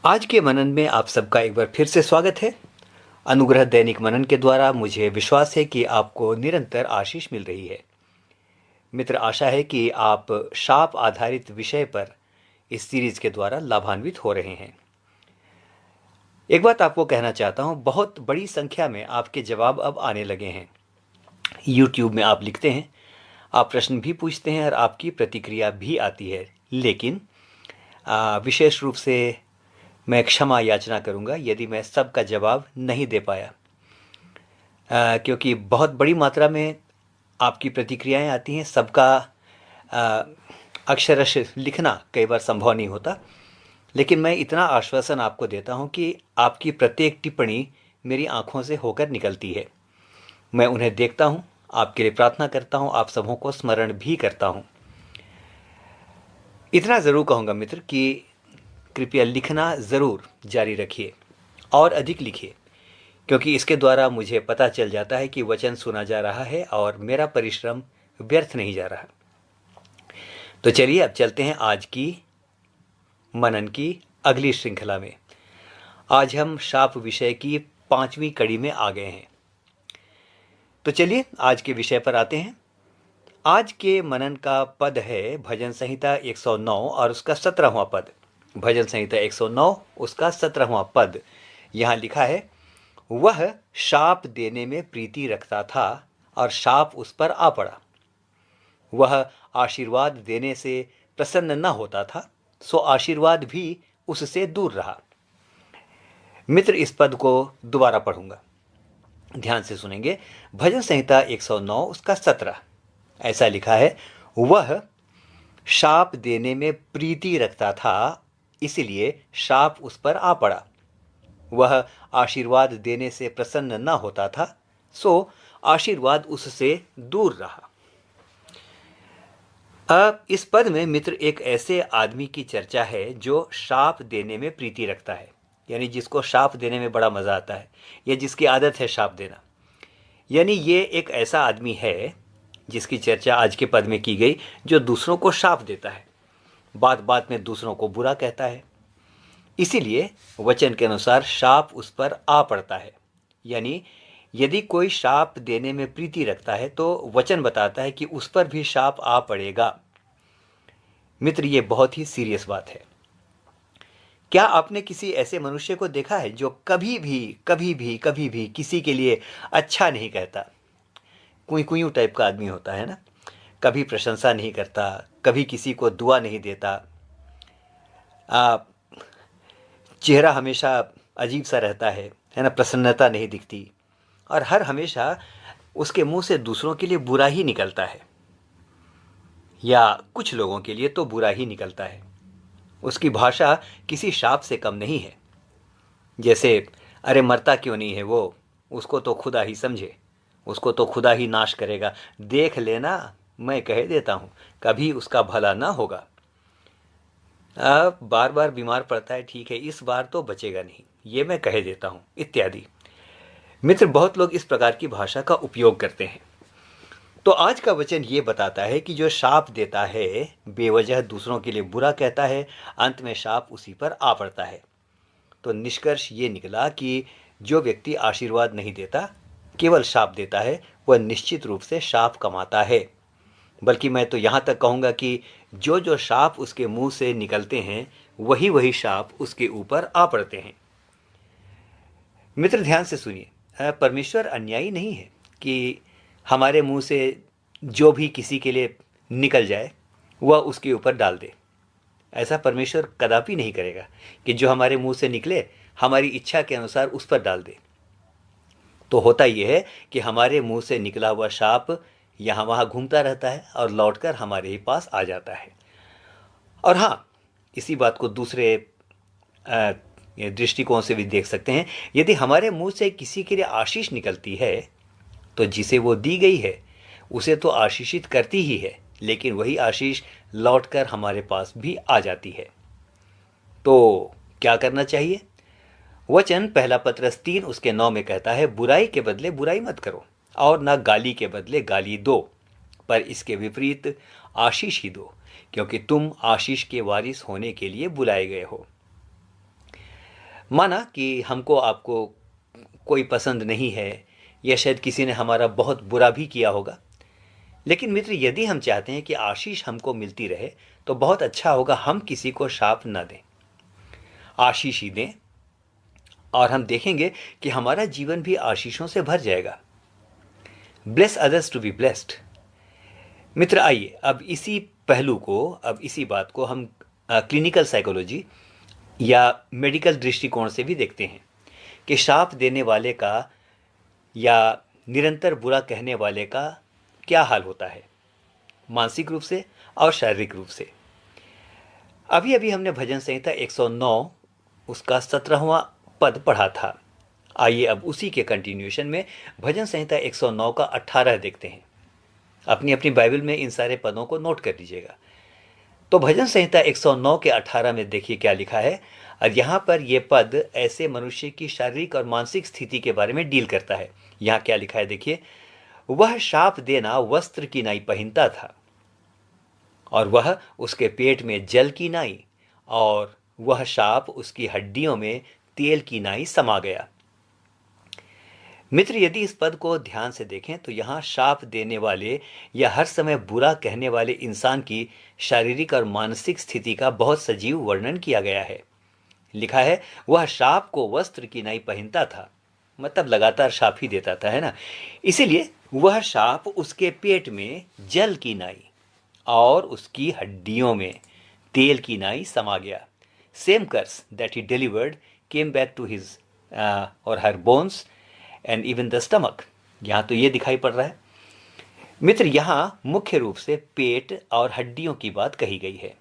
आज के मनन में आप सबका एक बार फिर से स्वागत है। अनुग्रह दैनिक मनन के द्वारा मुझे विश्वास है कि आपको निरंतर आशीष मिल रही है। मित्र, आशा है कि आप शाप आधारित विषय पर इस सीरीज के द्वारा लाभान्वित हो रहे हैं। एक बात आपको कहना चाहता हूं, बहुत बड़ी संख्या में आपके जवाब अब आने लगे हैं। YouTube में आप लिखते हैं, आप प्रश्न भी पूछते हैं और आपकी प्रतिक्रिया भी आती है, लेकिन विशेष रूप से मैं क्षमा याचना करूंगा यदि मैं सबका जवाब नहीं दे पाया, क्योंकि बहुत बड़ी मात्रा में आपकी प्रतिक्रियाएं आती हैं। सबका अक्षरश लिखना कई बार संभव नहीं होता, लेकिन मैं इतना आश्वासन आपको देता हूं कि आपकी प्रत्येक टिप्पणी मेरी आंखों से होकर निकलती है। मैं उन्हें देखता हूं, आपके लिए प्रार्थना करता हूं, आप सबों को स्मरण भी करता हूं। इतना ज़रूर कहूँगा मित्र कि कृपया लिखना ज़रूर जारी रखिए और अधिक लिखिए, क्योंकि इसके द्वारा मुझे पता चल जाता है कि वचन सुना जा रहा है और मेरा परिश्रम व्यर्थ नहीं जा रहा। तो चलिए अब चलते हैं आज की मनन की अगली श्रृंखला में। आज हम शाप विषय की 5वीं कड़ी में आ गए हैं। तो चलिए आज के विषय पर आते हैं। आज के मनन का पद है भजन संहिता 109 और उसका 17वां पद। भजन संहिता 109 उसका 17वां पद। यहाँ लिखा है, वह शाप देने में प्रीति रखता था और शाप उस पर आ पड़ा। वह आशीर्वाद देने से प्रसन्न न होता था, सो आशीर्वाद भी उससे दूर रहा। मित्र, इस पद को दोबारा पढ़ूंगा, ध्यान से सुनेंगे। भजन संहिता 109 उसका 17 ऐसा लिखा है, वह शाप देने में प्रीति रखता था, इसलिए शाप उस पर आ पड़ा। वह आशीर्वाद देने से प्रसन्न न होता था, सो आशीर्वाद उससे दूर रहा। अब इस पद में मित्र एक ऐसे आदमी की चर्चा है जो शाप देने में प्रीति रखता है, यानी जिसको शाप देने में बड़ा मजा आता है या जिसकी आदत है शाप देना। यानी ये एक ऐसा आदमी है जिसकी चर्चा आज के पद में की गई, जो दूसरों को शाप देता है, बात बात में दूसरों को बुरा कहता है। इसीलिए वचन के अनुसार शाप उस पर आ पड़ता है। यानी यदि कोई शाप देने में प्रीति रखता है तो वचन बताता है कि उस पर भी शाप आ पड़ेगा। मित्र, ये बहुत ही सीरियस बात है। क्या आपने किसी ऐसे मनुष्य को देखा है जो कभी भी किसी के लिए अच्छा नहीं कहता? कुई कुई टाइप का आदमी होता है ना, कभी प्रशंसा नहीं करता, कभी किसी को दुआ नहीं देता, चेहरा हमेशा अजीब सा रहता है ना, प्रसन्नता नहीं दिखती और हर हमेशा उसके मुंह से दूसरों के लिए बुरा ही निकलता है, या कुछ लोगों के लिए तो बुरा ही निकलता है। उसकी भाषा किसी शाप से कम नहीं है। जैसे, अरे मरता क्यों नहीं है वो, उसको तो खुदा ही समझे, उसको तो खुदा ही नाश करेगा, देख लेना, मैं कह देता हूं कभी उसका भला ना होगा। बार बार बीमार पड़ता है, ठीक है, इस बार तो बचेगा नहीं, ये मैं कह देता हूं, इत्यादि। मित्र, बहुत लोग इस प्रकार की भाषा का उपयोग करते हैं। तो आज का वचन ये बताता है कि जो शाप देता है, बेवजह दूसरों के लिए बुरा कहता है, अंत में शाप उसी पर आ पड़ता है। तो निष्कर्ष ये निकला कि जो व्यक्ति आशीर्वाद नहीं देता, केवल शाप देता है, वह निश्चित रूप से शाप कमाता है। बल्कि मैं तो यहाँ तक कहूँगा कि जो जो शाप उसके मुंह से निकलते हैं, वही वही शाप उसके ऊपर आ पड़ते हैं। मित्र, ध्यान से सुनिए, परमेश्वर अन्यायी नहीं है कि हमारे मुंह से जो भी किसी के लिए निकल जाए वह उसके ऊपर डाल दे। ऐसा परमेश्वर कदापि नहीं करेगा कि जो हमारे मुंह से निकले हमारी इच्छा के अनुसार उस पर डाल दे। तो होता यह है कि हमारे मुंह से निकला हुआ शाप यहाँ वहाँ घूमता रहता है और लौटकर हमारे ही पास आ जाता है। और हाँ, इसी बात को दूसरे दृष्टिकोण से भी देख सकते हैं। यदि हमारे मुंह से किसी के लिए आशीष निकलती है तो जिसे वो दी गई है उसे तो आशीषित करती ही है, लेकिन वही आशीष लौटकर हमारे पास भी आ जाती है। तो क्या करना चाहिए? वचन पहला पत्रस 3 उसके 9 में कहता है, बुराई के बदले बुराई मत करो और न गाली के बदले गाली दो, पर इसके विपरीत आशीष ही दो, क्योंकि तुम आशीष के वारिस होने के लिए बुलाए गए हो। माना कि हमको आपको कोई पसंद नहीं है, या शायद किसी ने हमारा बहुत बुरा भी किया होगा, लेकिन मित्र यदि हम चाहते हैं कि आशीष हमको मिलती रहे तो बहुत अच्छा होगा हम किसी को शाप न दें, आशीष ही दें, और हम देखेंगे कि हमारा जीवन भी आशीषों से भर जाएगा। Bless others to be blessed. मित्र आइए अब इसी पहलू को, अब इसी बात को हम क्लिनिकल साइकोलॉजी या मेडिकल दृष्टिकोण से भी देखते हैं कि शाप देने वाले का या निरंतर बुरा कहने वाले का क्या हाल होता है, मानसिक रूप से और शारीरिक रूप से। अभी अभी हमने भजन संहिता 109 उसका 17वां पद पढ़ा था। आइए अब उसी के कंटिन्यूएशन में भजन संहिता 109 का 18 देखते हैं। अपनी अपनी बाइबल में इन सारे पदों को नोट कर लीजिएगा। तो भजन संहिता 109 के 18 में देखिए क्या लिखा है। और यहाँ पर यह पद ऐसे मनुष्य की शारीरिक और मानसिक स्थिति के बारे में डील करता है। यहाँ क्या लिखा है देखिए, वह शाप देना वस्त्र की नाई पहनता था, और वह उसके पेट में जल की नाई, और वह शाप उसकी हड्डियों में तेल की नाई समा गया। मित्र यदि इस पद को ध्यान से देखें तो यहाँ शाप देने वाले या हर समय बुरा कहने वाले इंसान की शारीरिक और मानसिक स्थिति का बहुत सजीव वर्णन किया गया है। लिखा है वह शाप को वस्त्र की नाई पहनता था, मतलब लगातार शाप ही देता था, है ना। इसीलिए वह शाप उसके पेट में जल की नाई और उसकी हड्डियों में तेल की नाई समा गया। Same curse that he delivered came back to his और her bones and even the stomach. यहाँ तो ये दिखाई पड़ रहा है मित्र, यहाँ मुख्य रूप से पेट और हड्डियों की बात कही गई है।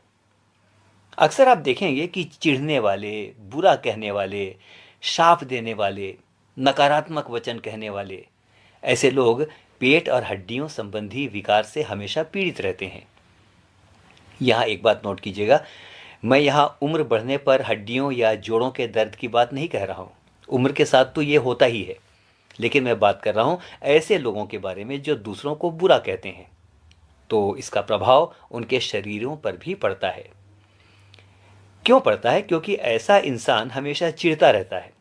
अक्सर आप देखेंगे कि चिढ़ने वाले, बुरा कहने वाले, शाप देने वाले, नकारात्मक वचन कहने वाले, ऐसे लोग पेट और हड्डियों संबंधी विकार से हमेशा पीड़ित रहते हैं। यहाँ एक बात नोट कीजिएगा, मैं यहाँ उम्र बढ़ने पर हड्डियों या जोड़ों के दर्द की बात नहीं कह रहा हूँ। उम्र के साथ तो ये होता ही है, लेकिन मैं बात कर रहा हूँ ऐसे लोगों के बारे में जो दूसरों को बुरा कहते हैं, तो इसका प्रभाव उनके शरीरों पर भी पड़ता है। क्यों पड़ता है? क्योंकि ऐसा इंसान हमेशा चिढ़ता रहता है।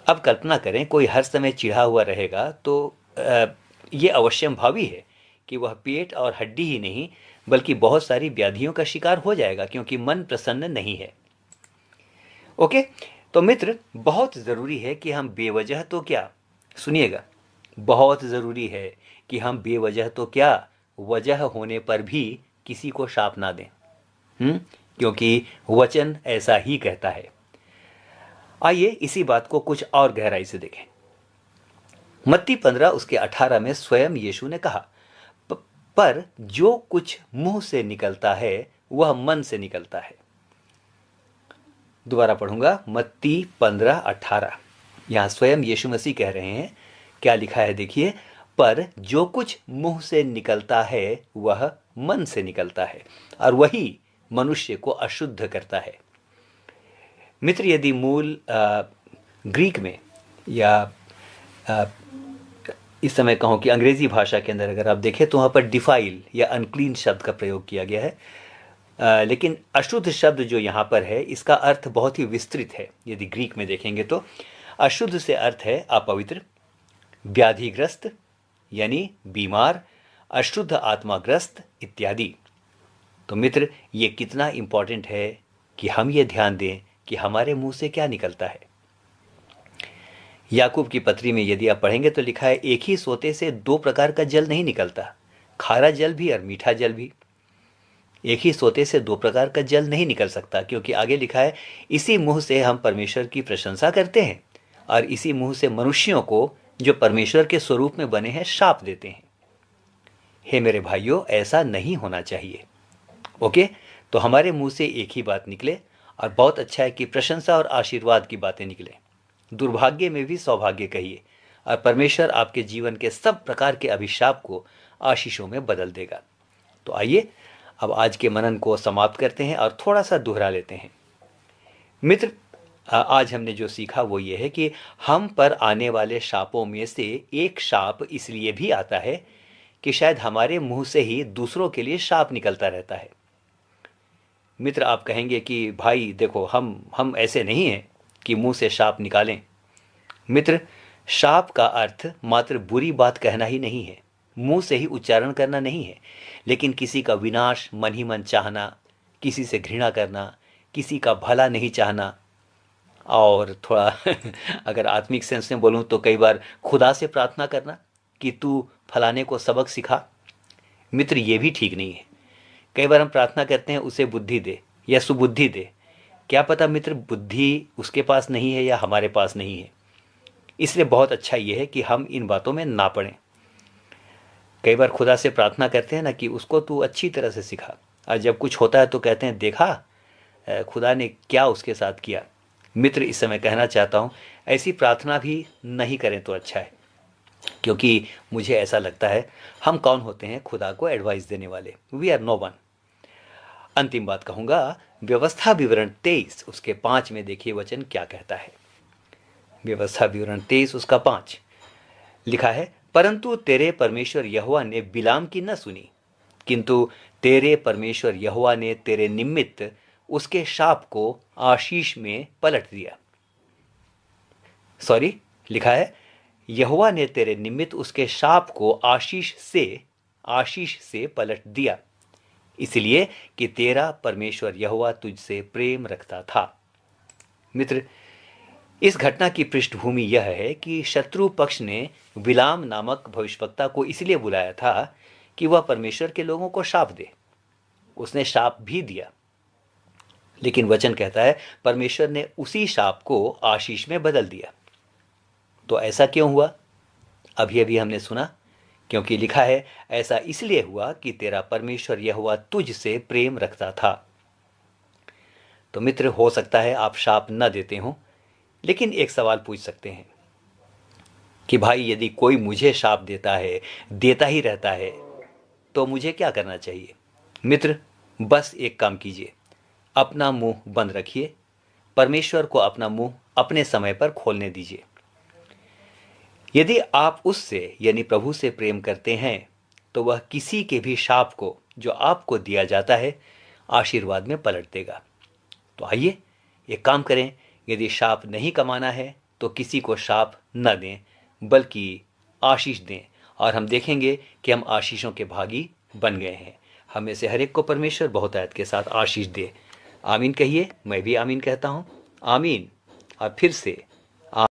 अब कल्पना करें कोई हर समय चिढ़ा हुआ रहेगा तो ये अवश्यंभावी है कि वह पेट और हड्डी ही नहीं बल्कि बहुत सारी व्याधियों का शिकार हो जाएगा, क्योंकि मन प्रसन्न नहीं है। ओके, तो मित्र बहुत ज़रूरी है कि हम बेवजह तो क्या, सुनिएगा, बहुत ज़रूरी है कि हम बेवजह तो क्या, वजह होने पर भी किसी को शाप ना दें, क्योंकि वचन ऐसा ही कहता है। आइए इसी बात को कुछ और गहराई से देखें। मत्ती 15 उसके 18 में स्वयं यीशु ने कहा, पर जो कुछ मुंह से निकलता है वह मन से निकलता है। दोबारा पढ़ूंगा, मत्ती 15:18। यहां स्वयं यीशु मसीह कह रहे हैं, क्या लिखा है देखिए, पर जो कुछ मुंह से निकलता है वह मन से निकलता है, और वही मनुष्य को अशुद्ध करता है। मित्र यदि मूल ग्रीक में या इस समय कहूँ कि अंग्रेजी भाषा के अंदर अगर आप देखें तो वहाँ पर डिफाइल या अनक्लीन शब्द का प्रयोग किया गया है, लेकिन अशुद्ध शब्द जो यहाँ पर है इसका अर्थ बहुत ही विस्तृत है। यदि ग्रीक में देखेंगे तो अशुद्ध से अर्थ है अपवित्र, व्याधिग्रस्त यानी बीमार, अशुद्ध आत्माग्रस्त इत्यादि। तो मित्र ये कितना इम्पॉर्टेंट है कि हम ये ध्यान दें कि हमारे मुंह से क्या निकलता है। याकूब की पत्री में यदि आप पढ़ेंगे तो लिखा है, एक ही सोते से दो प्रकार का जल नहीं निकलता, खारा जल भी और मीठा जल भी। एक ही सोते से दो प्रकार का जल नहीं निकल सकता, क्योंकि आगे लिखा है, इसी मुंह से हम परमेश्वर की प्रशंसा करते हैं और इसी मुंह से मनुष्यों को जो परमेश्वर के स्वरूप में बने हैं शाप देते हैं। हे मेरे भाइयों, ऐसा नहीं होना चाहिए। ओके, तो हमारे मुंह से एक ही बात निकले, और बहुत अच्छा है कि प्रशंसा और आशीर्वाद की बातें निकले। दुर्भाग्य में भी सौभाग्य कहिए, और परमेश्वर आपके जीवन के सब प्रकार के अभिशाप को आशीषों में बदल देगा। तो आइए अब आज के मनन को समाप्त करते हैं और थोड़ा सा दोहरा लेते हैं। मित्र आज हमने जो सीखा वो ये है कि हम पर आने वाले शापों में से एक शाप इसलिए भी आता है कि शायद हमारे मुंह से ही दूसरों के लिए शाप निकलता रहता है। मित्र आप कहेंगे कि भाई देखो हम ऐसे नहीं हैं, कि मुंह से शाप निकालें। मित्र, शाप का अर्थ मात्र बुरी बात कहना ही नहीं है, मुंह से ही उच्चारण करना नहीं है, लेकिन किसी का विनाश मन ही मन चाहना, किसी से घृणा करना, किसी का भला नहीं चाहना, और थोड़ा अगर आत्मिक सेंस में बोलूं तो कई बार खुदा से प्रार्थना करना कि तू फलाने को सबक सिखा। मित्र, ये भी ठीक नहीं है। कई बार हम प्रार्थना करते हैं उसे बुद्धि दे या सुबुद्धि दे। क्या पता मित्र बुद्धि उसके पास नहीं है या हमारे पास नहीं है। इसलिए बहुत अच्छा ये है कि हम इन बातों में ना पड़ें। कई बार खुदा से प्रार्थना करते हैं ना कि उसको तू अच्छी तरह से सिखा, और जब कुछ होता है तो कहते हैं देखा खुदा ने क्या उसके साथ किया। मित्र, इस समय कहना चाहता हूँ ऐसी प्रार्थना भी नहीं करें तो अच्छा है, क्योंकि मुझे ऐसा लगता है हम कौन होते हैं खुदा को एडवाइस देने वाले। We are no one. अंतिम बात कहूँगा, व्यवस्था विवरण 23 उसके 5 में देखिए वचन क्या कहता है। व्यवस्था विवरण 23 उसका 5 लिखा है, परंतु तेरे परमेश्वर यहोवा ने बिलाम की न सुनी, किंतु तेरे परमेश्वर यहोवा ने तेरे निमित्त उसके शाप को आशीष में पलट दिया। लिखा है, यहोवा ने तेरे निमित्त उसके शाप को आशीष से पलट दिया, इसलिए कि तेरा परमेश्वर यहोवा तुझसे प्रेम रखता था। मित्र, इस घटना की पृष्ठभूमि यह है कि शत्रु पक्ष ने बिलाम नामक भविष्यवक्ता को इसलिए बुलाया था कि वह परमेश्वर के लोगों को शाप दे। उसने शाप भी दिया, लेकिन वचन कहता है परमेश्वर ने उसी शाप को आशीष में बदल दिया। तो ऐसा क्यों हुआ? अभी अभी हमने सुना, क्योंकि लिखा है ऐसा इसलिए हुआ कि तेरा परमेश्वर यहोवा तुझसे प्रेम रखता था। तो मित्र, हो सकता है आप शाप न देते हो, लेकिन एक सवाल पूछ सकते हैं कि भाई यदि कोई मुझे शाप देता ही रहता है तो मुझे क्या करना चाहिए? मित्र, बस एक काम कीजिए, अपना मुंह बंद रखिए, परमेश्वर को अपना मुंह अपने समय पर खोलने दीजिए। यदि आप उससे यानी प्रभु से प्रेम करते हैं तो वह किसी के भी शाप को जो आपको दिया जाता है आशीर्वाद में पलट देगा। तो आइए एक काम करें, यदि शाप नहीं कमाना है तो किसी को शाप न दें बल्कि आशीष दें, और हम देखेंगे कि हम आशीषों के भागी बन गए हैं। हमें से हर एक को परमेश्वर बहुतायत के साथ आशीष दे। आमीन कहिए। मैं भी आमीन कहता हूँ। आमीन। और फिर से